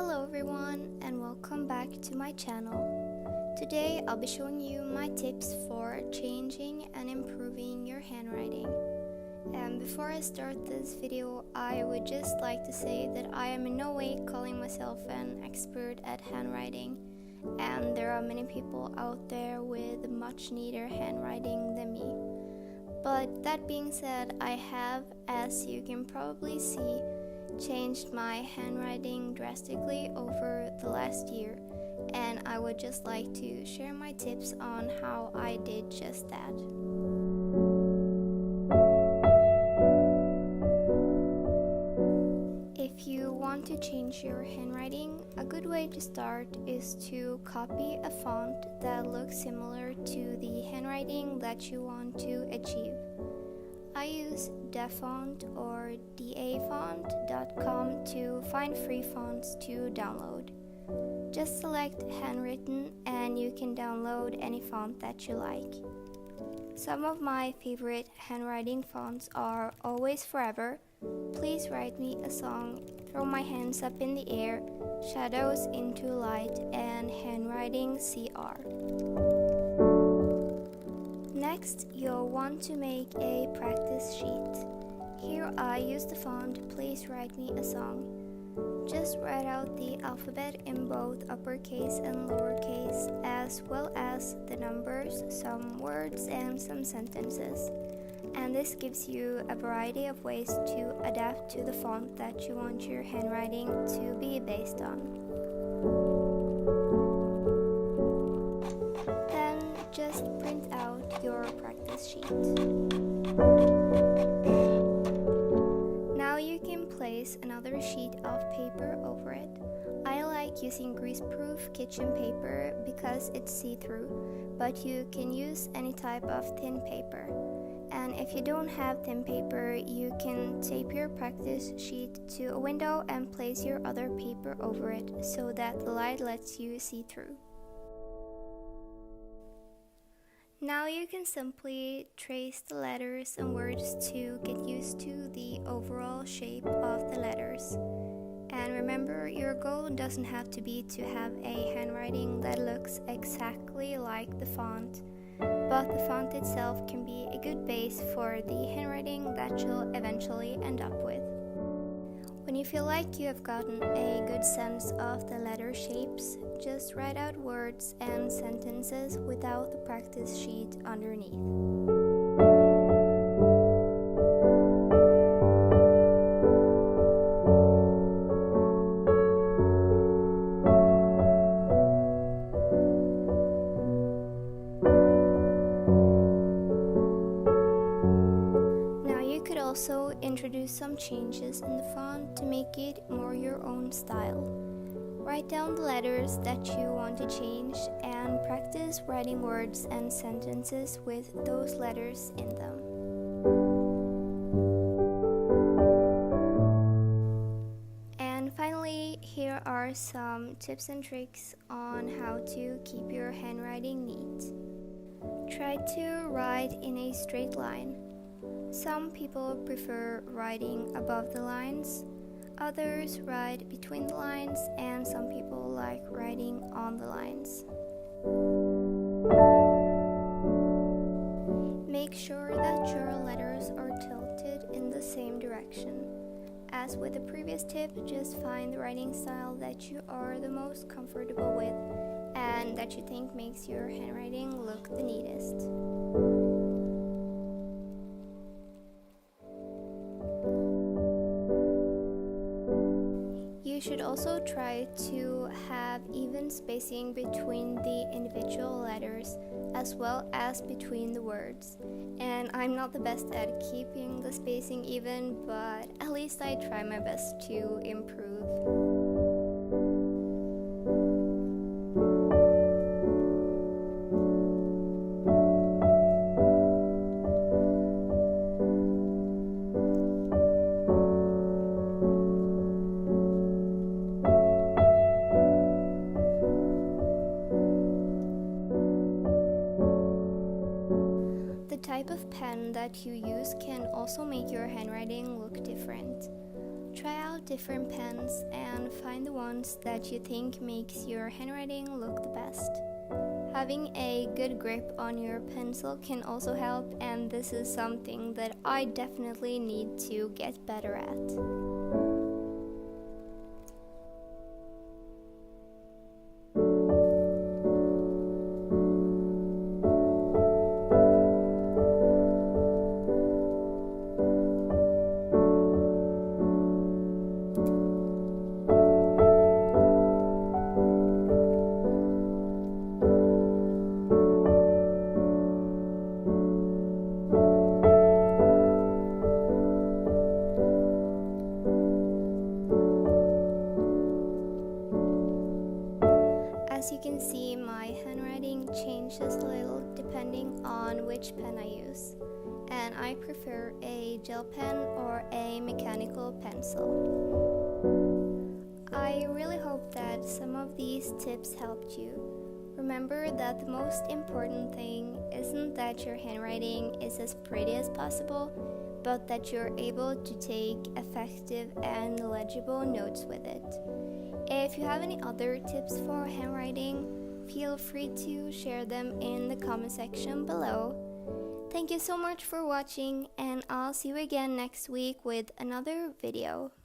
Hello everyone and welcome back to my channel. Today I'll be showing you my tips for changing and improving your handwriting. And before I start this video, I would just like to say that I am in no way calling myself an expert at handwriting, and there are many people out there with much neater handwriting than me. But that being said, I have, as you can probably see, changed my handwriting drastically over the last year, and I would just like to share my tips on how I did just that. If you want to change your handwriting, a good way to start is to copy a font that looks similar to the handwriting that you want to achieve. I use dafont or dafont.com to find free fonts to download. Just select handwritten and you can download any font that you like. Some of my favorite handwriting fonts are Always Forever, Please Write Me a Song, Throw My Hands Up in the Air, Shadows into Light, and Handwriting CR. Next, you'll want to make a practice sheet. Here I use the font Please Write Me a Song. Just write out the alphabet in both uppercase and lowercase, as well as the numbers, some words, and some sentences. And this gives you a variety of ways to adapt to the font that you want your handwriting to be based on. Then just print out your practice sheet. Now you can place another sheet of paper over it. I like using greaseproof kitchen paper because it's see-through, but you can use any type of thin paper. And if you don't have thin paper, you can tape your practice sheet to a window and place your other paper over it so that the light lets you see through. Now you can simply trace the letters and words to get used to the overall shape of the letters. And remember, your goal doesn't have to be to have a handwriting that looks exactly like the font, but the font itself can be a good base for the handwriting that you'll eventually end up with. When you feel like you have gotten a good sense of the letter shapes, just write out words and sentences without the practice sheet underneath. Also introduce some changes in the font to make it more your own style. Write down the letters that you want to change and practice writing words and sentences with those letters in them. And finally, here are some tips and tricks on how to keep your handwriting neat. Try to write in a straight line. Some people prefer writing above the lines, others write between the lines, and some people like writing on the lines. Make sure that your letters are tilted in the same direction. As with the previous tip, just find the writing style that you are the most comfortable with and that you think makes your handwriting look the neatest. You should also try to have even spacing between the individual letters as well as between the words. And I'm not the best at keeping the spacing even, but at least I try my best to improve. The type of pen that you use can also make your handwriting look different. Try out out different pens and find the ones that you think makes your handwriting look the best. Having a good grip on your pencil can also help, and this is something that I definitely need to get better at. As you can see, my handwriting changes a little depending on which pen I use, and I prefer a gel pen or a mechanical pencil. I really hope that some of these tips helped you. Remember that the most important thing isn't that your handwriting is as pretty as possible, but that you're able to take effective and legible notes with it. If you have any other tips for handwriting, feel free to share them in the comment section below. Thank you so much for watching, and I'll see you again next week with another video.